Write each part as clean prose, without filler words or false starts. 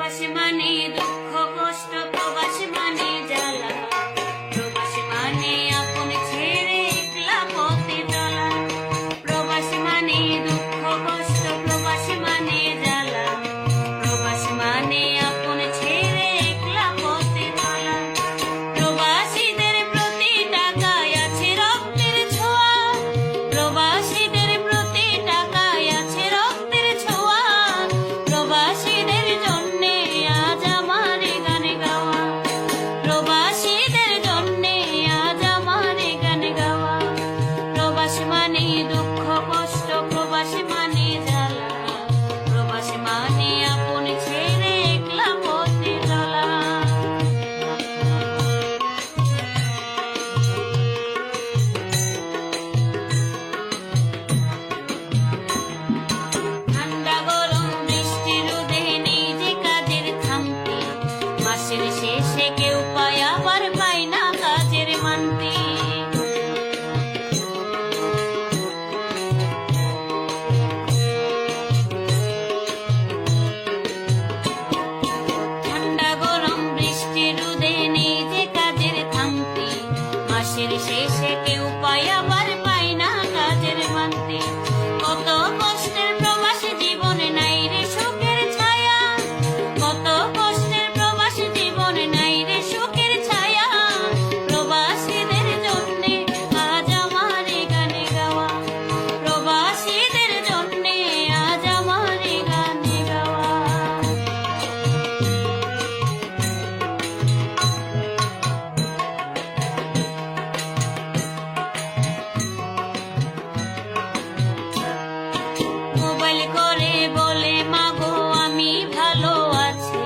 প্রবাসী মানে দুঃখ কষ্ট, প্রবাসী মানে জ্বালা, প্রবাসী মানে আপন ছেড়ে একলা পথে চলা। প্রবাসী মানে দুঃখ কষ্ট, প্রবাসী মানে জ্বালা, প্রবাসী মানে আপন ছেড়ে একলা পথে চলা। প্রবাসীদের প্রতি টাকায় আছে রক্তের ছোঁয়া, প্রবাসীদের প্রতি টাকায় আছে রক্তের ছোঁয়া। প্রবাসীদের জন্যে আজ আমার গান গাওয়া, প্রবাসীদের জন্যে আজ আমার গান গাওয়া। প্রবাসী মানে দুঃখ কষ্ট, প্রবাসী মানে জ্বালা, প্রবাসী মানে আপন ছেড়ে একলা পথে চলা। ঠান্ডা গরম বৃষ্টি রোদে নেই যে কাজের থামতে, মাসের শেষে কেউ পায় আবার পায় না কাজের মানতে। ঠান্ডা গরম বৃষ্টি রোদে নেই যে কাজের থামতে, মাসের শেষে কেউ পায় আবার পায় না কাজের মানতে। কত কষ্টের প্রবাসী জীবনে নাই রে সুখের ছায়া, কত কষ্টের প্রবাসী জীবনে নাই রে সুখের ছায়া। প্রবাসীদের জন্যে আজ আমার গান গাওয়া, প্রবাসীদের জন্যে আজ আমার গান গাওয়া। মোবাইল করে বলে মাগো আমি ভালো আছি,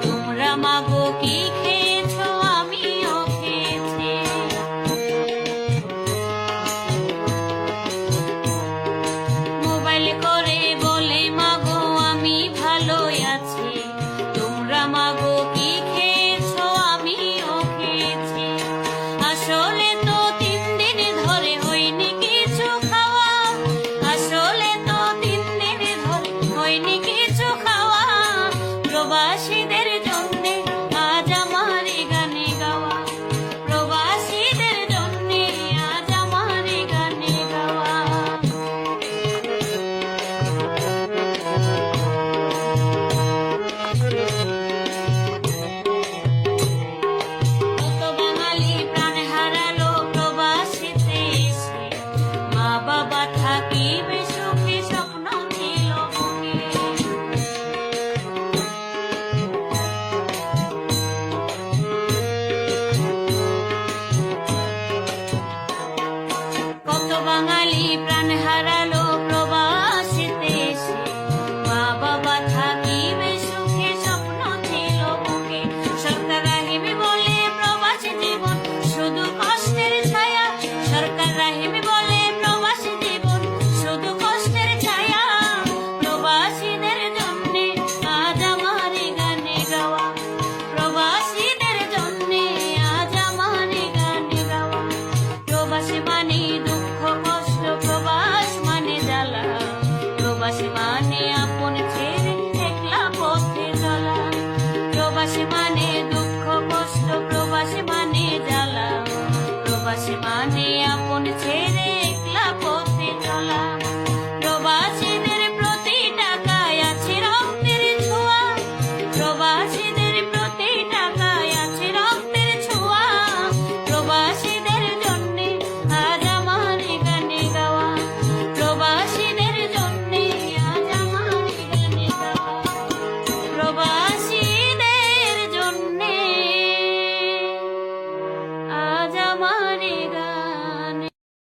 তোমরা মাগো কি খেয়েছো আমিও খেয়েছি। মোবাইল করে বলে মাগো আমি ভালো আছি, তোমরা মাগো কি খেয়েছো আমিও খেয়েছি। আসলে তো 3 দিন ধরে হয়নি কিছু খাওয়া, আসলে তো 3 দিন ধরে হয়নি কিছু খাওয়া। প্রবাসীদের জন্যে আজ আমার গান গাওয়া, প্রবাসীদের জন্যে আজ আমার গান গাওয়া। কত বাঙালি প্রাণ হারালো প্রবাসীতে এসে, মা বাবা থাকিবে সুখে স্বপ্ন ছিল বুকে। কত বাঙালি প্রাণ হারালো প্রবাসীতে এসে, মা বাবা থাকিবে সুখে স্বপ্ন ছিল বুকে। সরকার রাহিমি বলে প্রবাসী জীবন শুধু কষ্টের ছায়া, সরকার রাহিমি বলে প্রবাসী জীবন শুধু কষ্টের ছায়া। প্রবাসীদের জন্যে আজ আমার গান গাওয়া, প্রবাসীদের জন্যে আজ আমার গান গাওয়া। প্রবাসী মানে দুঃখ কষ্ট, প্রবাস মানে জ্বালা, প্রবাসী মানে আপন ছেড়ে একলা পথে চলা। প্রবাসী মানে দুঃখ কষ্ট,